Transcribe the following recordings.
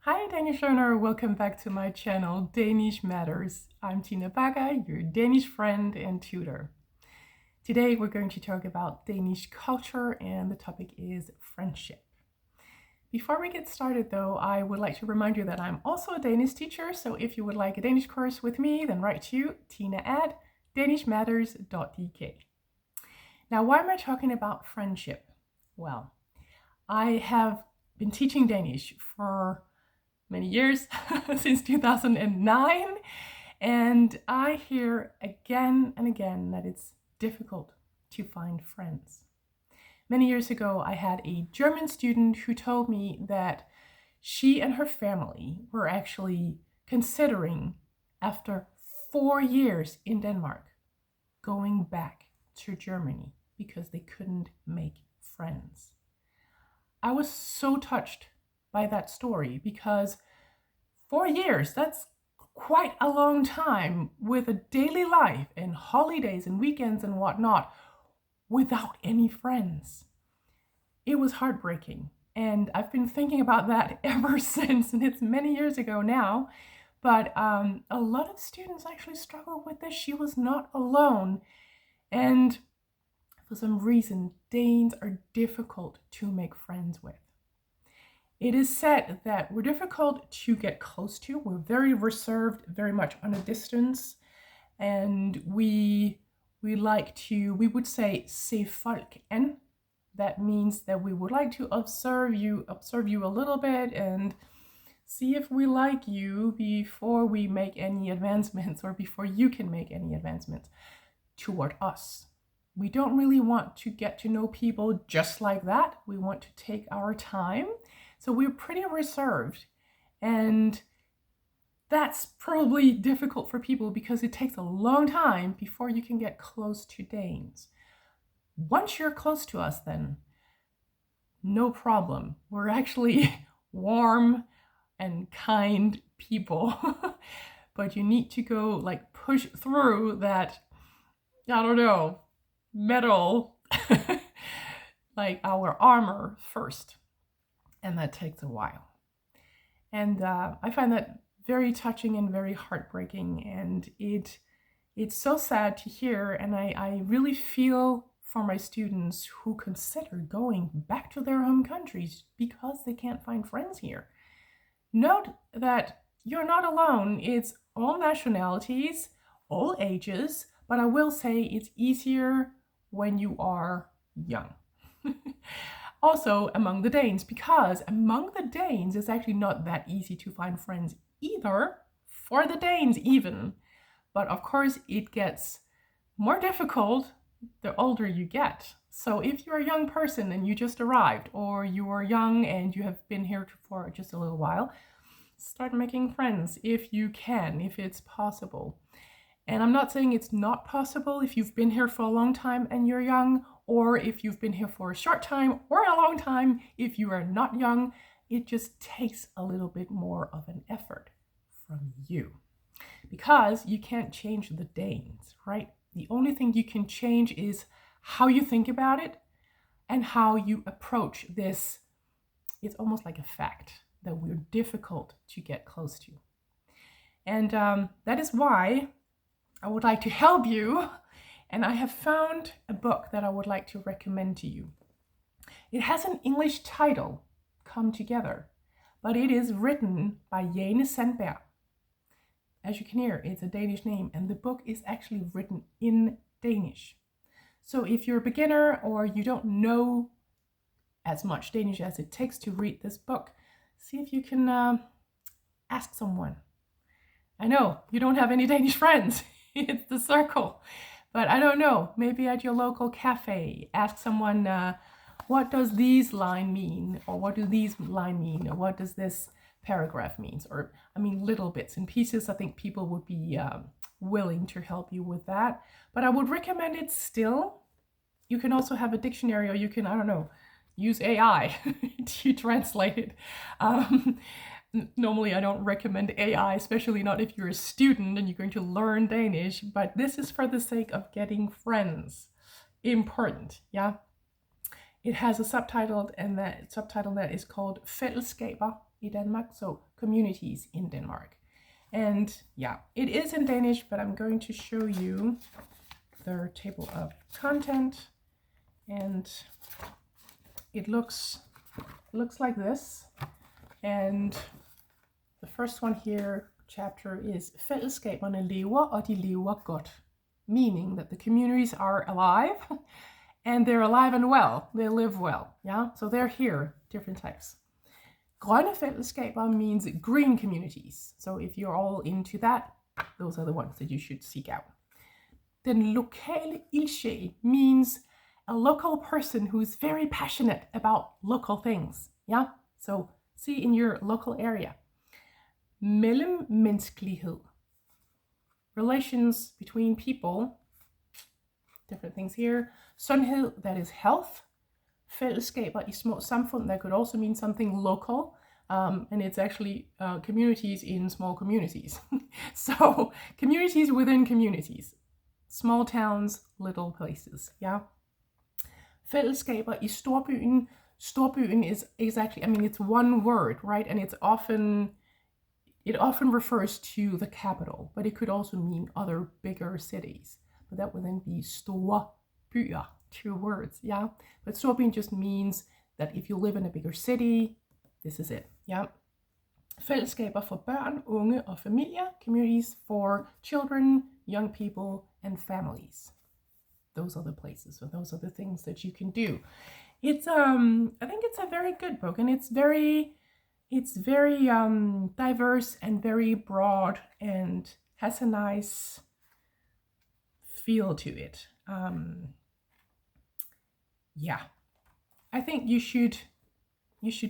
Hi Danish learner, welcome back to my channel Danish Matters. I'm Tina Baga, your Danish friend and tutor. Today we're going to talk about Danish culture and the topic is friendship. Before we get started though, I would like to remind you that I'm also a Danish teacher, so if you would like a Danish course with me, then write to tina@danishmatters.dk. Now, why am I talking about friendship? Well, I have been teaching Danish for many years, since 2009, and I hear again and again that it's difficult to find friends. Many years ago, I had a German student who told me that she and her family were actually considering, after 4 years in Denmark, going back to Germany because they couldn't make friends. I was so touched by that story because 4 years, that's quite a long time with a daily life and holidays and weekends and whatnot without any friends. It was heartbreaking, and I've been thinking about that ever since, and it's many years ago now, but a lot of students actually struggle with this. She was not alone, and for some reason, Danes are difficult to make friends with. It is said that we're difficult to get close to. We're very reserved, very much on a distance, and we would say se folk an. That means that we would like to observe you a little bit and see if we like you before we make any advancements or before you can make any advancements toward us. We don't really want to get to know people just like that. We want to take our time. So we're pretty reserved, and that's probably difficult for people because it takes a long time before you can get close to Danes. Once you're close to us, then no problem. We're actually warm and kind people, but you need to go push through that, I don't know, metal, like our armor first. And that takes a while. And I find that very touching and very heartbreaking. And it's so sad to hear. And I really feel for my students who consider going back to their home countries because they can't find friends here. Note that you're not alone. It's all nationalities, all ages, but I will say it's easier when you are young. Also among the Danes, because among the Danes it's actually not that easy to find friends either, for the Danes even. But of course it gets more difficult the older you get. So if you're a young person and you just arrived, or you are young and you have been here for just a little while, start making friends if you can, if it's possible. And I'm not saying it's not possible if you've been here for a long time and you're young, or if you've been here for a short time or a long time if you are not young. It just takes a little bit more of an effort from you, because you can't change the Danes, right? The only thing you can change is how you think about it and how you approach this. It's almost like a fact that we're difficult to get close to. And that is why I would like to help you, and I have found a book that I would like to recommend to you. It has an English title, Come Together, but it is written by Jane Sandberg. As you can hear, it's a Danish name, and the book is actually written in Danish. So if you're a beginner or you don't know as much Danish as it takes to read this book, see if you can ask someone. I know you don't have any Danish friends. It's the circle. But I don't know, maybe at your local cafe, ask someone, what does these line mean? Or what do these line mean? Or what does this paragraph mean? Or, little bits and pieces. I think people would be willing to help you with that. But I would recommend it still. You can also have a dictionary, or you can, use AI to translate it. Normally I don't recommend AI, especially not if you're a student and you're going to learn Danish, but this is for the sake of getting friends. Important, yeah? It has a subtitle, and that subtitle that is called Fællesskaber, i Danmark, so communities in Denmark. And yeah, it is in Danish, but I'm going to show you their table of content, and it looks like this. And the first one here, chapter, is Fællesskaberne lever, og de lever godt, meaning that the communities are alive and they're alive and well, they live well. Yeah, so they're here, different types. Grønne fællesskaber means green communities. So if you're all into that, those are the ones that you should seek out. Den lokale ildsjæl means a local person who's very passionate about local things. Yeah, so see in your local area. Mellemmenneskelighed, relations between people, different things here. Sundhed, that is health. Fællesskaber i små samfund, that could also mean something local, and it's actually communities in small communities. So communities within communities, small towns, little places. Yeah. Fællesskaber i storbyen. Storbyen is exactly, I mean, it's one word, right? And it often refers to the capital, but it could also mean other bigger cities. But that would then be store byer, 2 words, yeah? But storbyen just means that if you live in a bigger city, this is it, yeah? Fællesskaber for børn, unge og familier, communities for children, young people, and families. Those are the places, so those are the things that you can do. It's I think it's a very good book, and it's very diverse and very broad and has a nice feel to it. Yeah, I think you should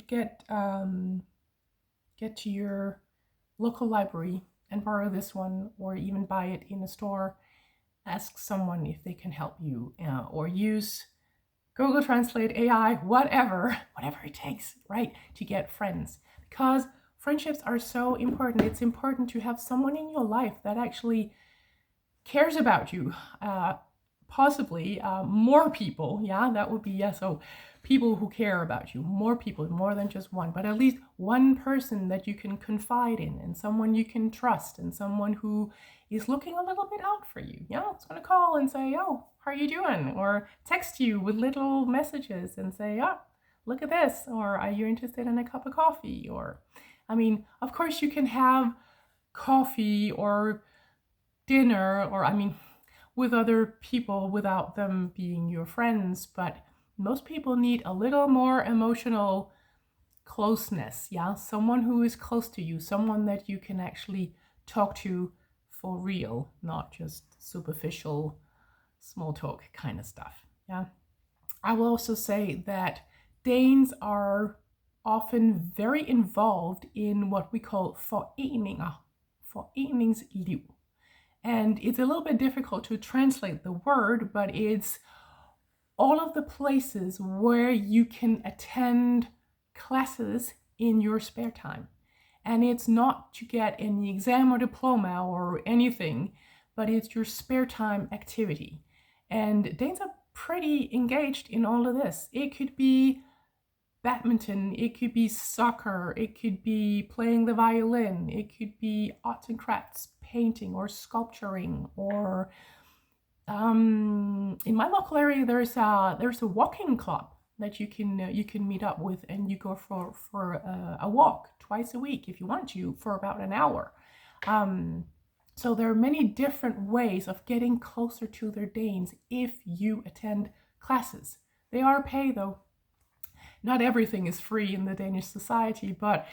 get to your local library and borrow this one, or even buy it in a store. Ask someone if they can help you, or use Google Translate, AI, whatever it takes, right, to get friends. Because friendships are so important. It's important to have someone in your life that actually cares about you. Possibly more people, yeah, that would be, yeah, so people who care about you, more people, more than just one, but at least one person that you can confide in, and someone you can trust, and someone who is looking a little bit out for you. Yeah, it's going to call and say, oh, how are you doing? Or text you with little messages and say, oh, look at this, or are you interested in a cup of coffee? Or, I mean, of course you can have coffee or dinner, or, I mean, with other people without them being your friends, but most people need a little more emotional closeness, yeah? Someone who is close to you, someone that you can actually talk to for real, not just superficial small talk kind of stuff, yeah? I will also say that Danes are often very involved in what we call foreninger, foreningsliv. And it's a little bit difficult to translate the word, but it's all of the places where you can attend classes in your spare time. And it's not to get any exam or diploma or anything, but it's your spare time activity. And Danes are pretty engaged in all of this. It could be badminton, it could be soccer, it could be playing the violin, it could be arts and crafts, painting or sculpturing, or in my local area there's a walking club that you can meet up with, and you go for a walk twice a week if you want to, for about an hour. So there are many different ways of getting closer to their Danes if you attend classes. They are paid though. Not everything is free in the Danish society, but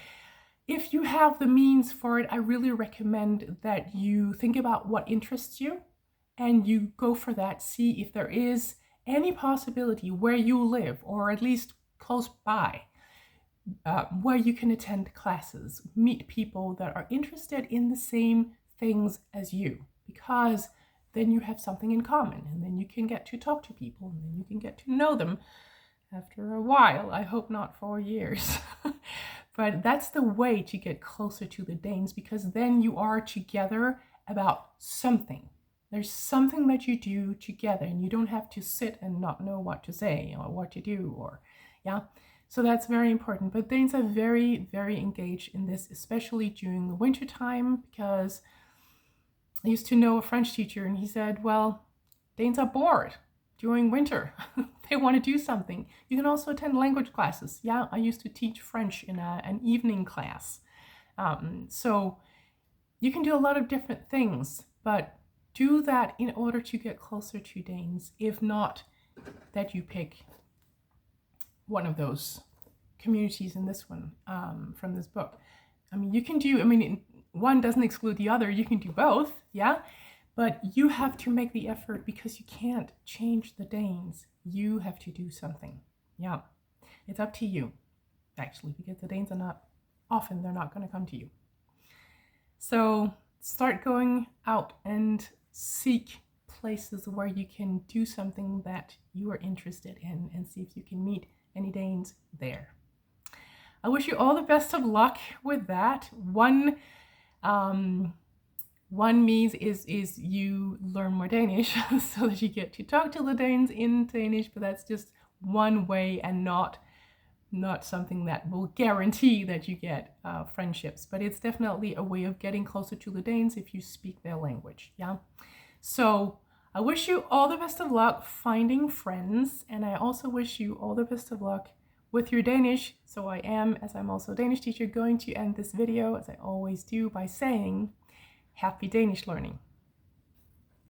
if you have the means for it, I really recommend that you think about what interests you and you go for that. See if there is any possibility where you live, or at least close by, where you can attend classes, meet people that are interested in the same things as you, because then you have something in common, and then you can get to talk to people, and then you can get to know them after a while. I hope not for years. But that's the way to get closer to the Danes, because then you are together about something. There's something that you do together, and you don't have to sit and not know what to say or what to do, or yeah. So that's very important. But Danes are very, very engaged in this, especially during the winter time, because I used to know a French teacher and he said, well, Danes are bored during winter. They want to do something. You can also attend language classes. Yeah, I used to teach French in an evening class. So you can do a lot of different things, but do that in order to get closer to Danes. If not, that you pick one of those communities in this one, from this book. I mean, you can do, one doesn't exclude the other. You can do both, yeah? But you have to make the effort because you can't change the Danes. You have to do something, yeah? It's up to you, actually, because the Danes are not, often they're not going to come to you. So start going out and seek places where you can do something that you are interested in and see if you can meet any Danes there. I wish you all the best of luck with that. One means is you learn more Danish so that you get to talk to the Danes in Danish, but that's just one way and not something that will guarantee that you get friendships. But it's definitely a way of getting closer to the Danes if you speak their language, yeah? So I wish you all the best of luck finding friends, and I also wish you all the best of luck with your Danish. So I am, as I'm also a Danish teacher, going to end this video, as I always do, by saying, happy Danish learning.